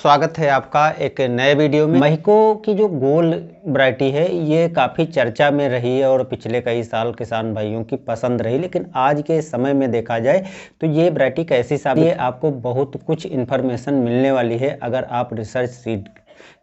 स्वागत है आपका एक नए वीडियो में। महिको की जो गोल वैरायटी है ये काफ़ी चर्चा में रही है और पिछले कई साल किसान भाइयों की पसंद रही, लेकिन आज के समय में देखा जाए तो ये वैरायटी कैसी साबित है, आपको बहुत कुछ इन्फॉर्मेशन मिलने वाली है अगर आप रिसर्च सीड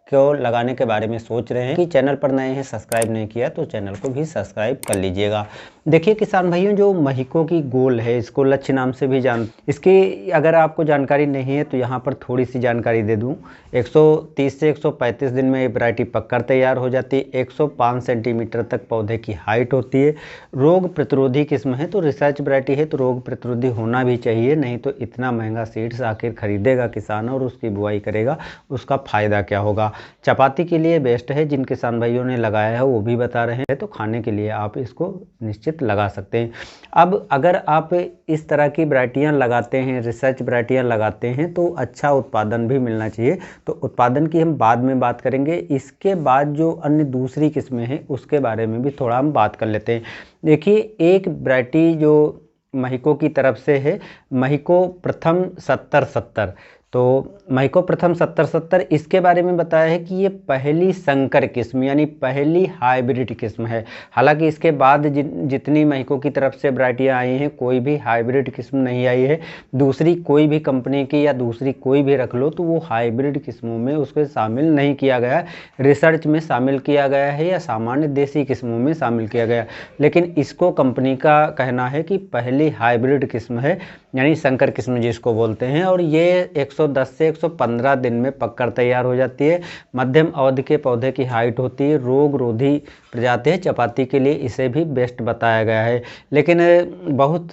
को लगाने के बारे में सोच रहे हैं। कि चैनल पर नए हैं, सब्सक्राइब नहीं किया तो चैनल को भी सब्सक्राइब कर लीजिएगा। देखिए किसान भाइयों, जो महिको की गोल है, इसको लक्ष्य नाम से भी इसकी अगर आपको जानकारी नहीं है तो यहाँ पर थोड़ी सी जानकारी दे दूँ। 130 से 135 दिन में ये वैरायटी पककर तैयार हो जाती है। 105 सेंटीमीटर तक पौधे की हाइट होती है। रोग प्रतिरोधी किस्म है, तो रिसर्च वैरायटी है तो रोग प्रतिरोधी होना भी चाहिए, नहीं तो इतना महंगा सीड्स आखिर खरीदेगा किसान और उसकी बुआई करेगा, उसका फ़ायदा क्या होगा। चपाती के लिए बेस्ट है, जिन किसान भाइयों ने लगाया है वो भी बता रहे हैं, तो खाने के लिए आप इसको निश्चित लगा सकते हैं। अब अगर आप इस तरह की वैरायटियाँ लगाते हैं, रिसर्च वैरायटियाँ लगाते हैं, तो अच्छा उत्पादन भी मिलना चाहिए। तो उत्पादन की हम बाद में बात करेंगे। इसके बाद जो अन्य दूसरी किस्में हैं उसके बारे में भी थोड़ा हम बात कर लेते हैं। देखिए, एक वैरायटी जो महिको की तरफ से है, महिको प्रथम 70-70। तो महिको प्रथम 70-70 इसके बारे में बताया है कि ये पहली संकर किस्म यानी पहली हाइब्रिड किस्म है। हालांकि इसके बाद जितनी महिको की तरफ से वैरायटियाँ आई हैं, कोई भी हाइब्रिड किस्म नहीं आई है। दूसरी कोई भी कंपनी की या दूसरी कोई भी रख लो तो वो हाइब्रिड किस्मों में उसको शामिल नहीं किया गया, रिसर्च में शामिल किया गया है या सामान्य देसी किस्मों में शामिल किया गया। लेकिन इसको कंपनी का कहना है कि पहली हाइब्रिड किस्म है, यानी संकर किस्म जिसको बोलते हैं, और ये 110 से 115 दिन में पककर तैयार हो जाती है। मध्यम अवधि के पौधे की हाइट होती है। रोग रोधी प्रजाति है, चपाती के लिए इसे भी बेस्ट बताया गया है। लेकिन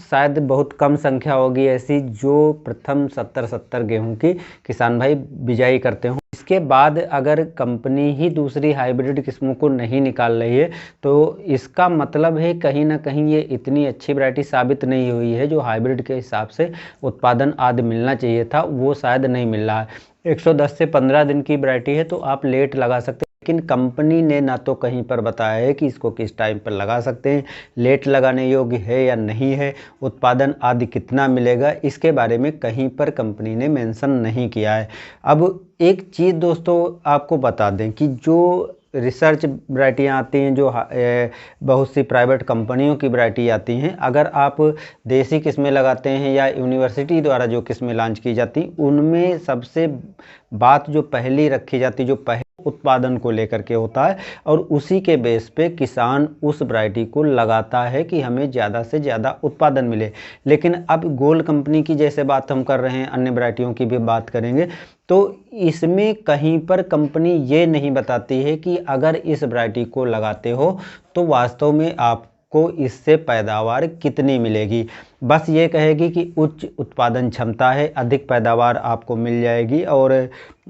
शायद बहुत कम संख्या होगी ऐसी जो प्रथम 70-70 गेहूं की किसान भाई बिजाई करते हो। इसके बाद अगर कंपनी ही दूसरी हाइब्रिड किस्मों को नहीं निकाल रही है तो इसका मतलब है कहीं ना कहीं ये इतनी अच्छी वैरायटी साबित नहीं हुई है। जो हाइब्रिड के हिसाब से उत्पादन आदि मिलना चाहिए था वो शायद नहीं मिल रहा है। 110 से 15 दिन की वैरायटी है तो आप लेट लगा सकते हैं, लेकिन कंपनी ने ना तो कहीं पर बताया है कि इसको किस टाइम पर लगा सकते हैं, लेट लगाने योग्य है या नहीं है, उत्पादन आदि कितना मिलेगा, इसके बारे में कहीं पर कंपनी ने मेंशन नहीं किया है। अब एक चीज़ दोस्तों आपको बता दें कि जो रिसर्च वैरायटियाँ आती हैं, जो बहुत सी प्राइवेट कंपनियों की वैरायटी आती हैं, अगर आप देसी किस्में लगाते हैं या यूनिवर्सिटी द्वारा जो किस्में लॉन्च की जाती, उनमें सबसे बात जो पहली रखी जाती, जो पहले उत्पादन को लेकर के होता है, और उसी के बेस पे किसान उस वैरायटी को लगाता है कि हमें ज़्यादा से ज़्यादा उत्पादन मिले। लेकिन अब गोल्ड कंपनी की जैसे बात हम कर रहे हैं, अन्य वैरायटियों की भी बात करेंगे, तो इसमें कहीं पर कंपनी ये नहीं बताती है कि अगर इस वैरायटी को लगाते हो तो वास्तव में आपको इससे पैदावार कितनी मिलेगी। बस ये कहेगी कि उच्च उत्पादन क्षमता है, अधिक पैदावार आपको मिल जाएगी और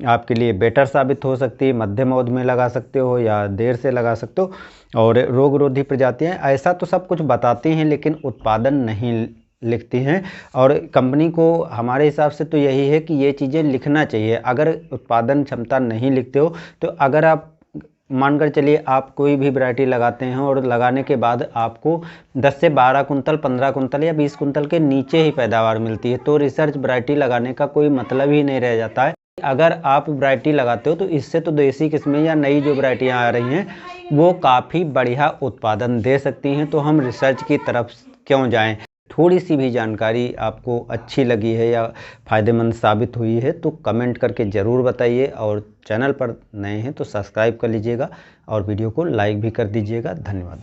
आपके लिए बेटर साबित हो सकती है। मध्यम अवधि में लगा सकते हो या देर से लगा सकते हो, और रोग रोधी प्रजातियाँ, ऐसा तो सब कुछ बताते हैं लेकिन उत्पादन नहीं लिखती हैं। और कंपनी को हमारे हिसाब से तो यही है कि ये चीज़ें लिखना चाहिए। अगर उत्पादन क्षमता नहीं लिखते हो तो अगर आप मानकर चलिए आप कोई भी वैरायटी लगाते हैं और लगाने के बाद आपको 10 से 12 कुंतल, 15 कुंतल या 20 कुंतल के नीचे ही पैदावार मिलती है, तो रिसर्च वैरायटी लगाने का कोई मतलब ही नहीं रह जाता है। अगर आप वैरायटी लगाते हो तो इससे तो देसी किस्में या नई जो वैरायटियाँ आ रही हैं वो काफ़ी बढ़िया उत्पादन दे सकती हैं, तो हम रिसर्च की तरफ क्यों जाएं। थोड़ी सी भी जानकारी आपको अच्छी लगी है या फ़ायदेमंद साबित हुई है तो कमेंट करके ज़रूर बताइए, और चैनल पर नए हैं तो सब्सक्राइब कर लीजिएगा और वीडियो को लाइक भी कर दीजिएगा। धन्यवाद।